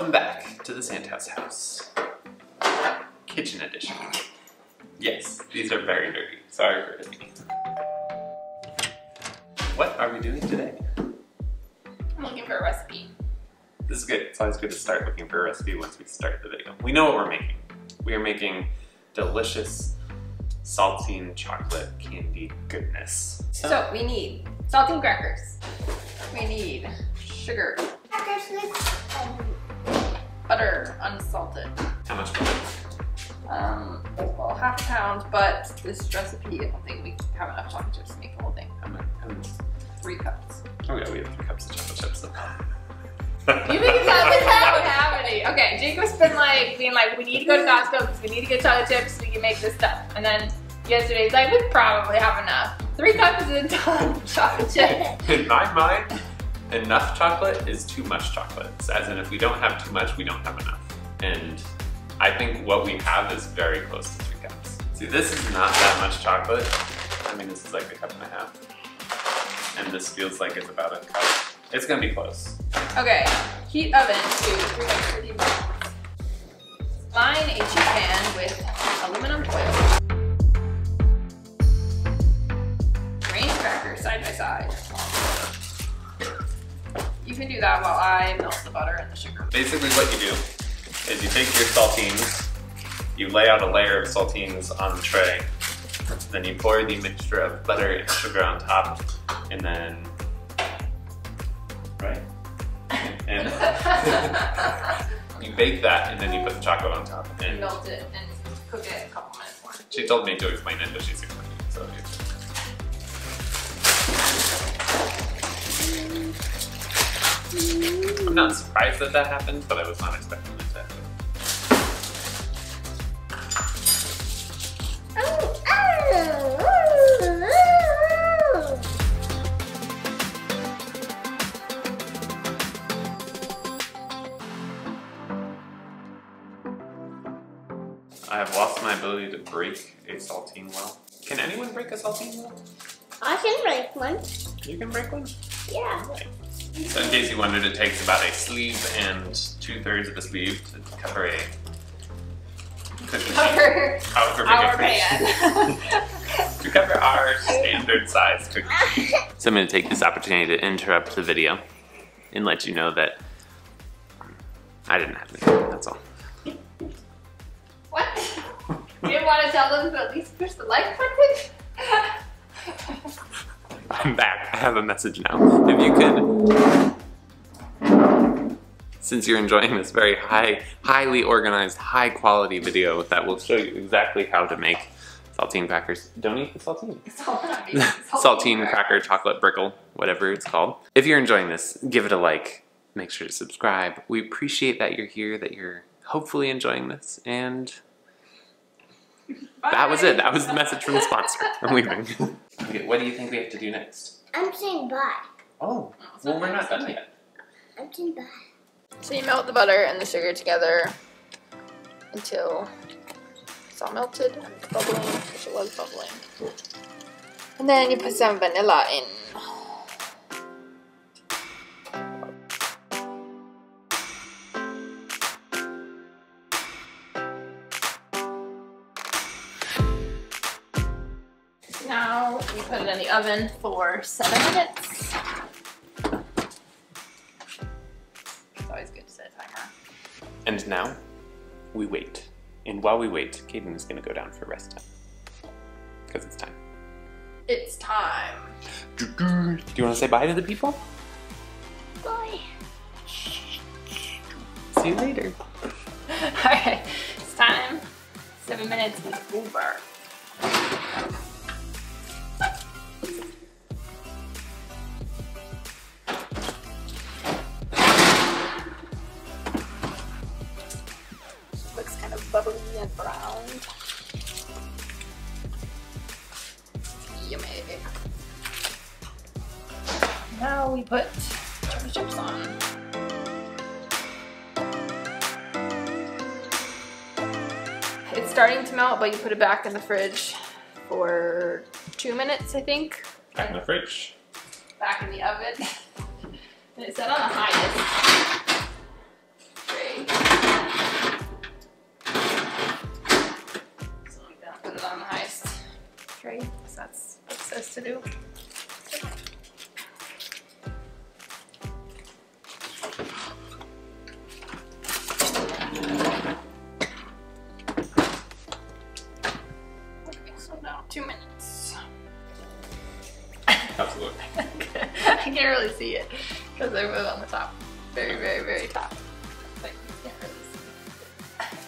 Welcome back to the Santhouse House. Kitchen edition. Yes, these are very dirty. Sorry for editing. What are we doing today? I'm looking for a recipe. This is good. It's always good to start looking for a recipe once we start the video. We know what we're making. We are making delicious saltine chocolate candy goodness. So we need saltine crackers. We need sugar. Butter, unsalted. How much butter? Well, half a pound, but this recipe, I don't think we have enough chocolate chips to make the whole thing. How many? 3 cups. Oh yeah, we have 3 cups of chocolate chips. You make it sound like I don't have any. Okay, Jacob's been like, being like, we need to go to Costco because we need to get chocolate chips so we can make this stuff. And then yesterday he's like, we probably have enough. 3 cups is a ton of chocolate chips. In my mind, enough chocolate is too much chocolate. As in, if we don't have too much, we don't have enough. And I think what we have is very close to 3 cups. See, this is not that much chocolate. I mean, this is like 1.5 cups. And this feels like it's about 1 cup. It's gonna be close. Okay, heat oven to 350 degrees. Line a sheet pan with aluminum foil. Range crackers side by side. You can do that while I melt the butter and the sugar. Basically what you do is you take your saltines, you lay out a layer of saltines on the tray, then you pour the mixture of butter and sugar on top, and then, right? And you bake that, and then you put the chocolate on top. And melt it and cook it a couple minutes more. she told me to explain it, but she's explaining it, so I'm not surprised that that happened, but I was not expecting it to happen. I have lost my ability to break a saltine well. Can anyone break a saltine well? I can break one. You can break one? Yeah. Right. So in case you wondered, it takes about a sleeve and 2/3 of a sleeve to cover a cookie sheet. However big Our a cookie. To cover our standard size cookie sheet. So I'm going to take this opportunity to interrupt the video and let you know that I didn't have anything, that's all. What? You didn't want to tell them to at least push the like button? I'm back. I have a message now. If you could, since you're enjoying this very highly organized, high quality video that will show you exactly how to make saltine crackers. Don't eat the saltine. Saltine cracker chocolate brickle, whatever it's called. If you're enjoying this, give it a like. Make sure to subscribe. We appreciate that you're here, that you're hopefully enjoying this, and that was it. That was the message from the sponsor. I'm leaving. Okay, what do you think we have to do next? I'm saying bye. Oh, well, we're not done yet. I'm saying bye. So you melt the butter and the sugar together until it's all melted and bubbling, which it was bubbling. And then you put some vanilla in. Now we put it in the oven for 7 minutes. It's always good to set a timer. And now, we wait. And while we wait, Kaeden is going to go down for rest time. Because it's time. It's time. Do you want to say bye to the people? Bye. See you later. Alright, it's time. 7 minutes is over. Looks kind of bubbly and brown. Yummy. Now we put chocolate chips on. It's starting to melt, but you put it back in the fridge for 2 minutes, I think. Back in the fridge. Back in the oven. And it's set on the highest. Tray. really see it because I was on the top. Very, very, very top. But you can't really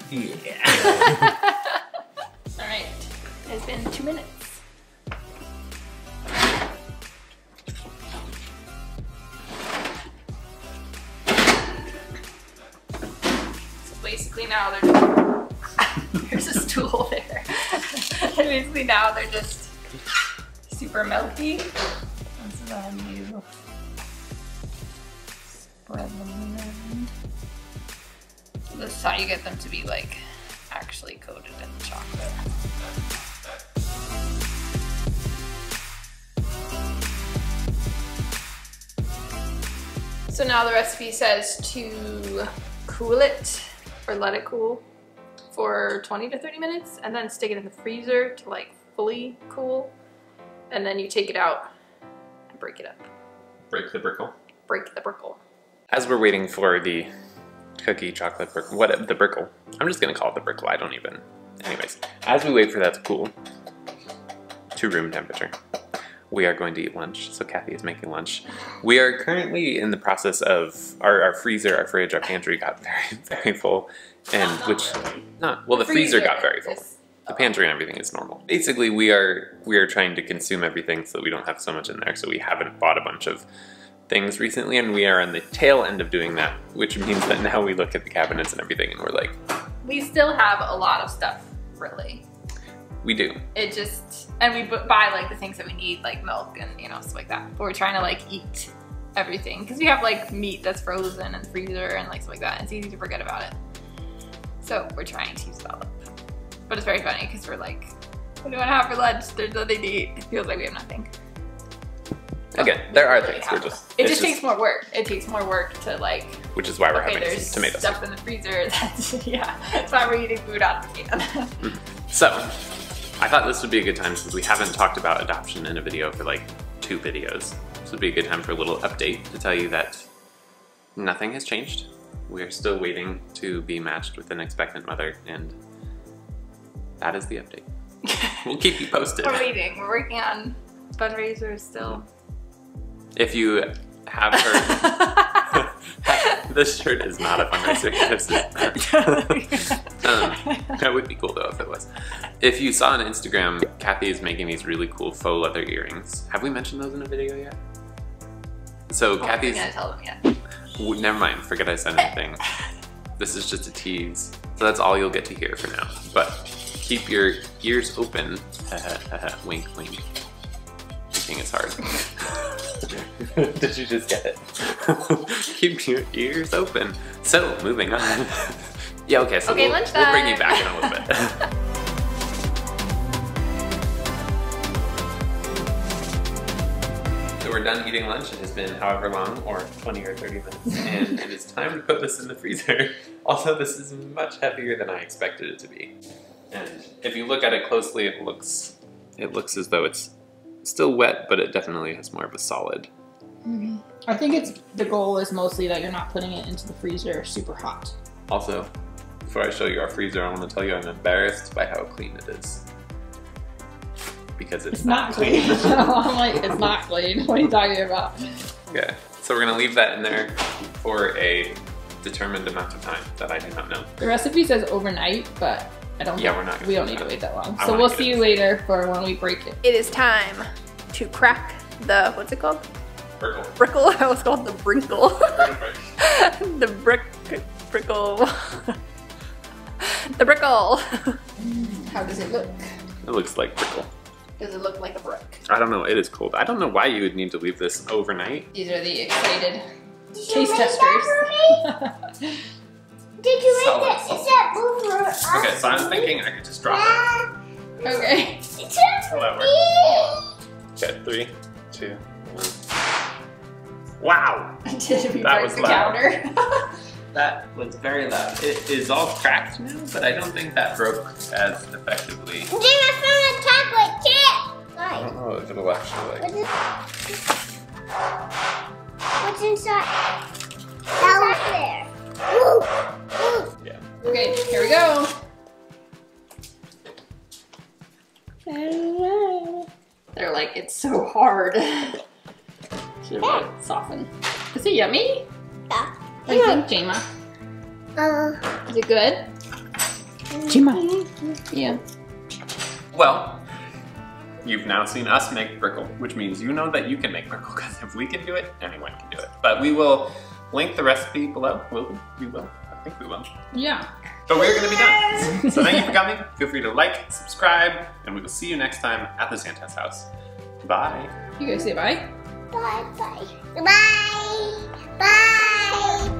see it. Yeah. Alright, it's been 2 minutes. So basically now they're there's a stool there. And basically now they're just super milky. And so then you spread them around. This is how you get them to be like actually coated in chocolate. So now the recipe says to cool it or let it cool for 20 to 30 minutes and then stick it in the freezer to like fully cool. And then you take it out and break it up. Break the brickle. Break the brickle. As we're waiting for the cookie chocolate brickle, the brickle. I'm just gonna call it the brickle, I don't even. Anyways, as we wait for that to cool to room temperature, we are going to eat lunch. So Kathy is making lunch. We are currently in the process of our freezer, our fridge, our pantry got very, very full. And the freezer got very full. The pantry and everything is normal. Basically, we are trying to consume everything so that we don't have so much in there. So we haven't bought a bunch of things recently, and we are on the tail end of doing that, which means that now we look at the cabinets and everything and we're like, we still have a lot of stuff, really. We do. It just, and we buy like the things that we need, like milk and stuff like that. But we're trying to like eat everything because we have like meat that's frozen in the freezer and like stuff like that. And it's easy to forget about it. So we're trying to use it all up. But it's very funny because we're like, what do you want to have for lunch? There's nothing to eat. It feels like we have nothing. Again, there are things. It just takes more work. It takes more work to like. Which is why we're having there's tomato stuff in the freezer. That's why we're eating food out of the can. So, I thought this would be a good time since we haven't talked about adoption in a video for like 2 videos. This would be a good time for a little update to tell you that nothing has changed. We are still waiting to be matched with an expectant mother, and that is the update. We'll keep you posted. We're waiting. We're working on fundraisers still. If you have heard, this shirt is not a fundraiser. That would be cool though if it was. If you saw on Instagram, Kathy is making these really cool faux leather earrings. Have we mentioned those in a video yet? So Kathy's. I'm not gonna tell them yet. Never mind. Forget I said anything. This is just a tease. So that's all you'll get to hear for now. But keep your ears open. Wink, wink. Thinking it's hard. Did you just get it? Keep your ears open. So, moving on. Yeah, okay, so we'll bring you back in a little bit. So we're done eating lunch. It has been however long, or 20 or 30 minutes, and it is time to put this in the freezer. Also, this is much heavier than I expected it to be. And if you look at it closely, it looks as though it's still wet, but it definitely has more of a solid. Mm-hmm. I think the goal is mostly that you're not putting it into the freezer super hot. Also, before I show you our freezer, I want to tell you I'm embarrassed by how clean it is. Because it's not clean. I'm like, it's not clean. What are you talking about? Okay, so we're gonna leave that in there for a determined amount of time that I do not know. The recipe says overnight, but I don't think we don't need to wait that long. So we'll see you later for when we break it. It is time to crack the, what's it called? Brickle. Brickle, I was called the brinkle. The brickle. The brickle. How does it look? It looks like brickle. Does it look like a brick? I don't know, it is cold. I don't know why you would need to leave this overnight. These are the excited taste testers. Did you make it? Is that over? Okay, so I'm thinking I could just drop it. Okay. It's over me. Okay, 3, 2, 1. Wow! Did we That break was the loud. counter? That was very loud. It is all cracked now, but I don't think that broke as effectively. Then I found a chocolate chip. I don't know if it'll actually like... What's inside? Down there. Woo. Yeah. Okay, here we go. They're like, it's so hard. Should let it soften. Is it yummy? Yeah. What do you think, Jaema? Is it good? Jaema. Yeah. Well, you've now seen us make brickle, which means you know that you can make brickle, because if we can do it, anyone can do it. But we will link the recipe below. Will we? We will. I think we will. Yeah. But we're going to be done. So thank you for coming. Feel free to like, subscribe, and we will see you next time at the Santhouse House. Bye. You guys say bye. Bye bye. Bye. Bye.